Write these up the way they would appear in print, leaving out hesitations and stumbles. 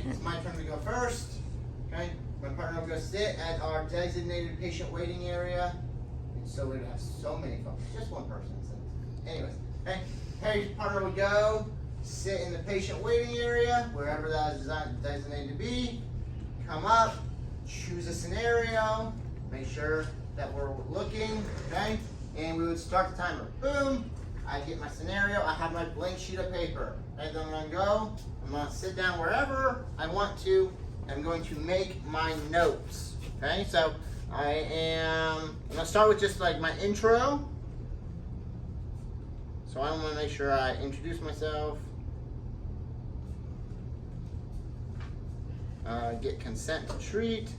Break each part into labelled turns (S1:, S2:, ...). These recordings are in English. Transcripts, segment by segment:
S1: Okay, it's my turn to go first. Okay, my partner will go sit at our designated patient waiting area. It's so weird to have so many folks, just one person. So anyways, okay, Harry's partner would go sit in the patient waiting area, wherever that is designated to be. Come up, choose a scenario, make sure that we're looking, okay? And we would start the timer. Boom, I get my scenario, I have my blank sheet of paper. And then I'm gonna go, I'm gonna sit down wherever I want to. I'm going to make my notes, okay? So I'm gonna start with just like my intro. So I wanna make sure I introduce myself. Get consent to treat.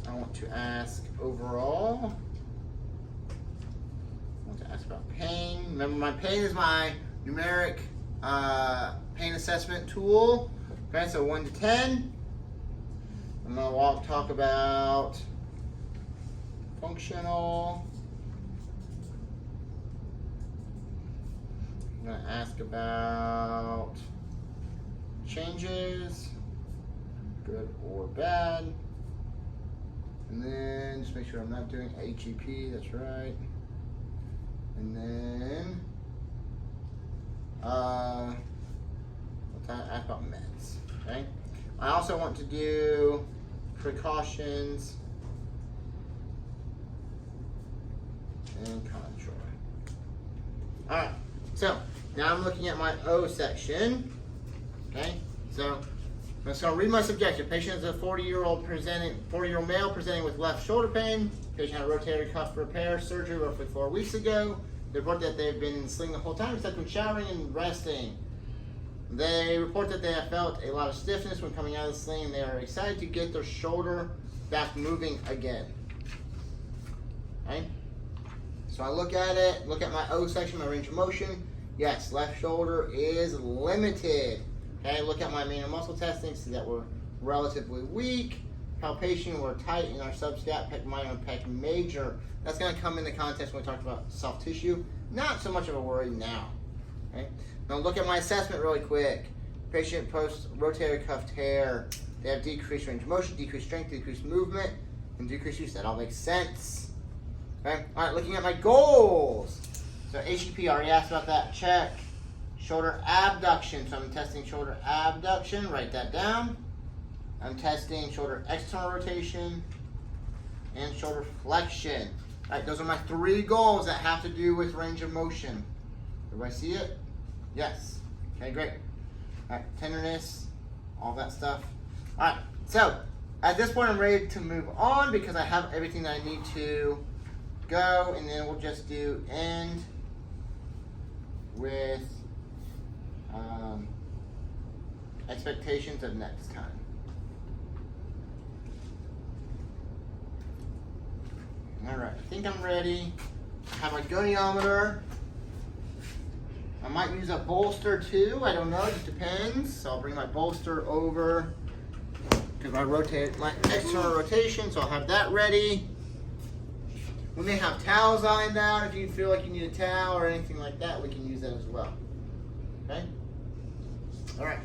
S1: I want to ask overall. I want to ask about pain. Remember, my pain is my numeric pain assessment tool. Okay, so 1 to 10. I'm gonna talk about functional. I'm going to ask about changes, good or bad. And then just make sure I'm not doing HEP, that's right. And then I'll ask about meds, okay? I also want to do precautions and control. All right. So now I'm looking at my O section, okay? So I'm just gonna read my subjective. Patient is a 40-year-old male presenting with left shoulder pain. Patient had a rotator cuff repair surgery roughly 4 weeks ago. They report that they've been in sling the whole time except when showering and resting. They report that they have felt a lot of stiffness when coming out of the sling and they are excited to get their shoulder back moving again, okay? So I look at it, look at my O section, my range of motion. Yes, left shoulder is limited. Okay, look at my main muscle testing, see that we're relatively weak. Palpation, we're tight in our subscap, pec minor, and pec major. That's gonna come into context when we talk about soft tissue. Not so much of a worry now. Okay? Now look at my assessment really quick. Patient post rotator cuff tear. They have decreased range of motion, decreased strength, decreased movement, and decreased use. That all makes sense. Okay, all right, looking at my goals. So HEP, already asked about that, check. Shoulder abduction, so I'm testing shoulder abduction, write that down. I'm testing shoulder external rotation and shoulder flexion. All right, those are my 3 goals that have to do with range of motion. Everybody see it? Yes, okay, great. All right, tenderness, all that stuff. All right, so at this point I'm ready to move on because I have everything that I need to go, and then we'll just do end with expectations of next time. All right, I think I'm ready. I have my goniometer. I might use a bolster too, I don't know, it just depends. So I'll bring my bolster over because my external rotation, so I'll have that ready. We may have towels lined out. If you feel like you need a towel or anything like that, we can use that as well. Okay? All right.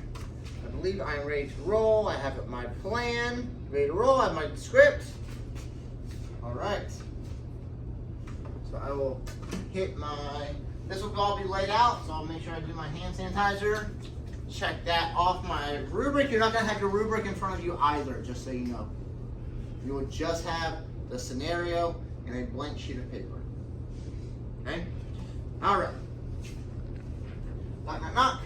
S1: I believe I'm ready to roll. I have my plan. Ready to roll. I have my script. All right. So I will hit this will all be laid out, so I'll make sure I do my hand sanitizer. Check that off my rubric. You're not going to have your rubric in front of you either, just so you know. You will just have the scenario and a blank sheet of paper. Okay? All right. Knock, knock, knock.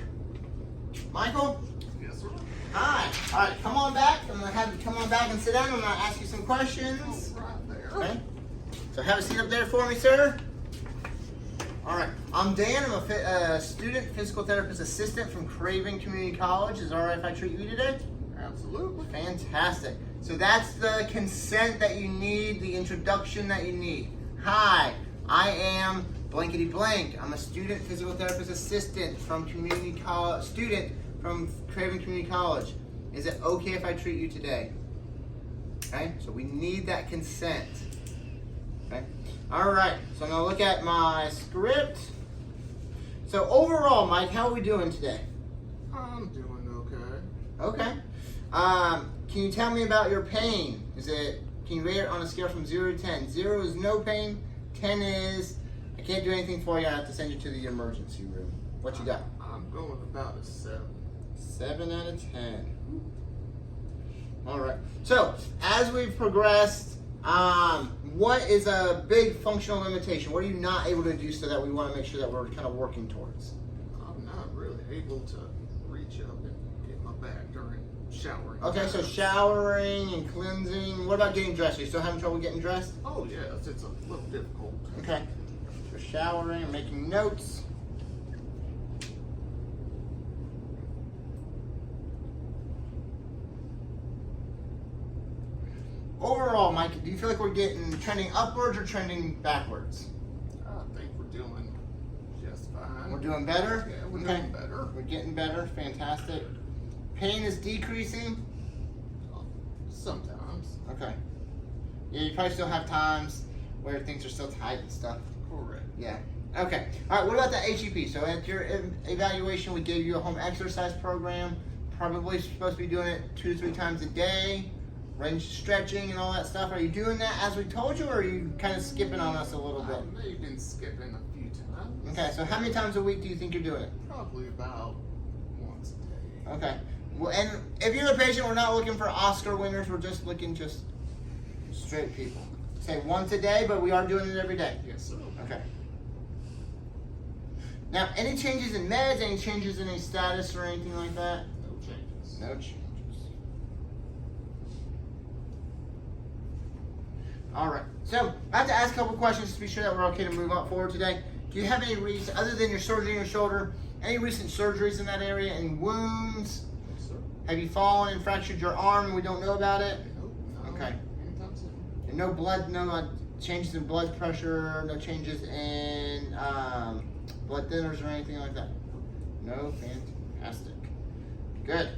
S1: Michael?
S2: Yes, sir.
S1: Hi. All right, come on back. I'm going to have you come on back and sit down. I'm going to ask you some questions.
S2: Right there.
S1: Okay? So have a seat up there for me, sir. All right. I'm Dan. I'm a student physical therapist assistant from Craven Community College. Is it all right if I treat you today?
S2: Absolutely.
S1: Fantastic. So that's the consent that you need, the introduction that you need. Hi, I am blankety blank. I'm a student physical therapist assistant from Craven Community College. Is it okay if I treat you today? Okay, so we need that consent. Okay, all right, so I'm gonna look at my script. So overall, Mike, how are we doing today?
S2: I'm doing okay.
S1: Okay. Can you tell me about your pain? Can you rate it on a scale from 0 to 10? 0 is no pain, 10 is, I can't do anything for you, I have to send you to the emergency room. What you got?
S2: I'm going about a 7.
S1: 7 out of 10. All right. So, as we've progressed, what is a big functional limitation? What are you not able to do so that we want to make sure that we're kind of working towards?
S2: I'm not really able to reach up and get my back during showering.
S1: Okay, so showering and cleansing. What about getting dressed? Are you still having trouble getting dressed?
S2: Oh, yes, it's a little difficult.
S1: Okay. So showering and making notes. Overall, Mike, do you feel like we're trending upwards or trending backwards?
S2: I think we're doing just fine.
S1: We're doing better?
S2: Yeah, we're doing better.
S1: We're getting better. Fantastic. Pain is decreasing?
S2: Sometimes.
S1: Okay. Yeah, you probably still have times where things are still tight and stuff.
S2: Correct.
S1: Yeah. Okay. All right, what about the HEP? So at your evaluation, we gave you a home exercise program. Probably supposed to be doing it 2 to 3 times a day. Range stretching and all that stuff. Are you doing that as we told you, or are you kind of skipping on us a little bit?
S2: I may have been skipping a few times.
S1: Okay, so how many times a week do you think you're doing it?
S2: Probably about once a day.
S1: Okay. Well, and if you're a patient, we're not looking for Oscar winners. We're just looking straight people. Say once a day, but we are doing it every day.
S2: Yes, sir.
S1: Okay. Now, any changes in meds, any changes in any status or anything like that?
S2: No changes.
S1: No changes. All right. So I have to ask a couple questions to be sure that we're okay to move on forward today. Do you have any recent, other than your surgery in your shoulder, any recent surgeries in that area? Any wounds?
S2: No, sir.
S1: Have you fallen and fractured your arm and we don't know about it?
S2: Nope. No.
S1: Okay.
S2: Anytime soon.
S1: And no blood, no changes in blood pressure, no changes in blood thinners or anything like that? No? Fantastic. Good.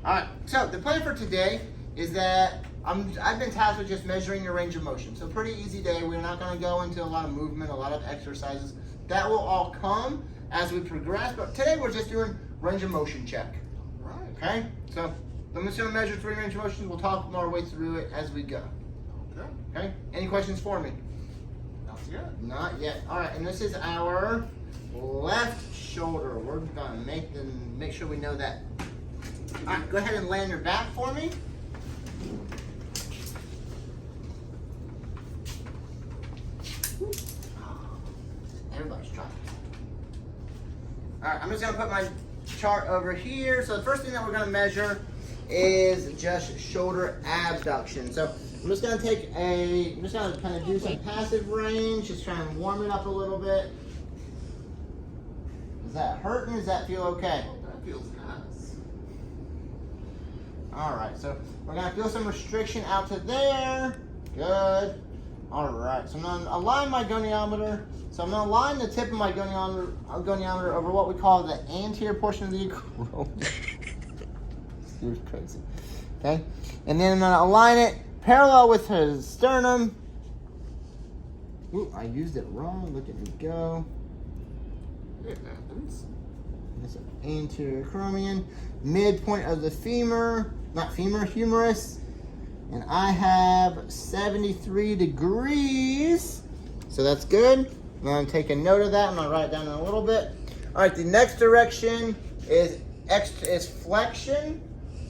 S1: All right. So the plan for today is that I've been tasked with just measuring your range of motion. So pretty easy day. We're not going to go into a lot of movement, a lot of exercises. That will all come as we progress. But today we're just doing range of motion check.
S2: All right.
S1: Okay? So I'm just going to measure 3 range of motions. We'll talk our way through it as we go.
S2: Okay.
S1: Okay? Any questions for me?
S2: Not yet.
S1: Not yet. All right. And this is our left shoulder. We're going to make sure we know that. All right. Go ahead and lay on your back for me. Everybody's trying. All right, I'm just gonna put my chart over here. So the first thing that we're gonna measure is just shoulder abduction. So I'm just gonna kind of do some passive range, just try and warm it up a little bit. Is that hurting? Does that feel okay?
S2: Oh, that feels nice.
S1: All right, so we're gonna feel some restriction out to there. Good. All right, so I'm gonna align my goniometer. So I'm gonna line the tip of my goniometer over what we call the anterior portion of the acromion. You're crazy. Okay, and then I'm gonna align it parallel with his sternum. Ooh, I used it wrong. Look at me go.
S2: It happens.
S1: This is anterior acromion, midpoint of the humerus. And I have 73 degrees. So that's good. I'm going to take a note of that. I'm going to write it down in a little bit. All right, the next direction is flexion.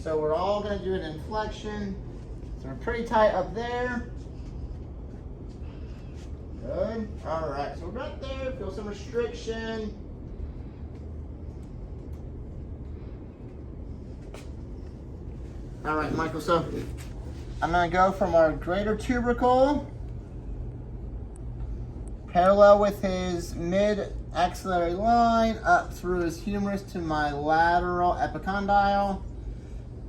S1: So we're all going to do it in flexion. So we're pretty tight up there. Good. All right, so we're right there. Feel some restriction. All right, Michael, so I'm going to go from our greater tubercle, parallel with his mid-axillary line, up through his humerus to my lateral epicondyle.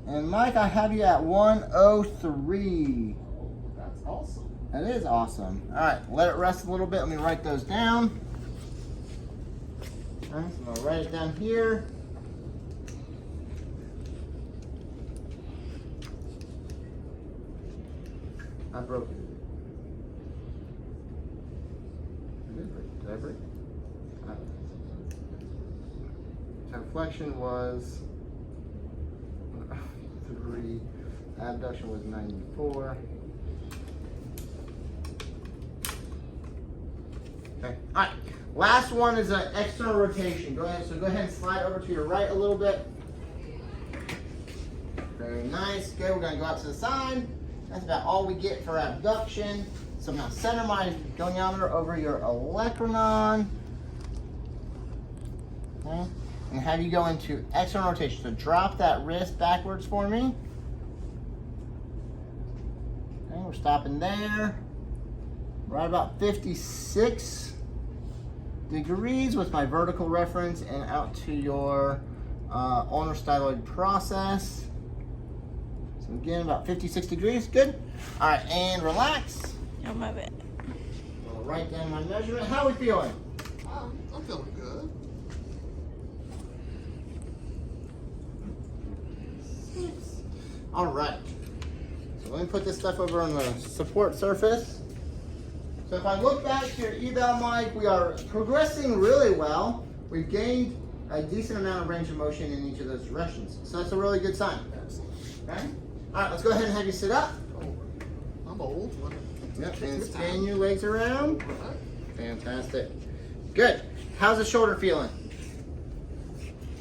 S1: And Mike, I have you at 103.
S2: Oh, that's awesome.
S1: That is awesome. All right, let it rest a little bit. Let me write those down. All right, so I'm going to write it down here. I broke it. Did I break? flexion was 3. Abduction was 94. Okay. All right. Last one is an external rotation. Go ahead. So go ahead and slide over to your right a little bit. Very nice. Good. We're gonna go out to the side. That's about all we get for abduction. So I'm gonna center my goniometer over your olecranon. Okay. And have you go into external rotation. So drop that wrist backwards for me. Okay, we're stopping there. Right about 56 degrees with my vertical reference and out to your ulnar styloid process. So again, about 56 degrees. Good. All right, and relax.
S3: Don't move it.
S1: I'll write down my measurement. How are we feeling?
S2: I'm feeling good.
S1: All right. So let me put this stuff over on the support surface. So if I look back to your eval mic, we are progressing really well. We've gained a decent amount of range of motion in each of those directions. So that's a really good sign. Okay? All right, let's go ahead and have you sit up.
S2: I'm old.
S1: Yep, and spin your legs around.
S2: Right.
S1: Fantastic. Good. How's the shoulder feeling?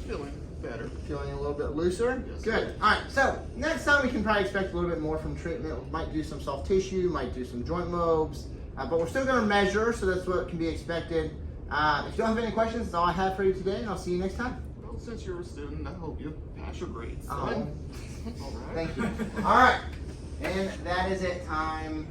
S2: Feeling better.
S1: Feeling a little bit looser?
S2: Yes.
S1: Good. All right, so next time we can probably expect a little bit more from treatment. We might do some soft tissue, might do some joint lobes, but we're still going to measure, so that's what can be expected. If you don't have any questions, that's all I have for you today, and I'll see you next time.
S2: Well, since you're a student, I hope you pass your grades.
S1: Oh.
S2: All right.
S1: Thank you. All right, and that is it. Time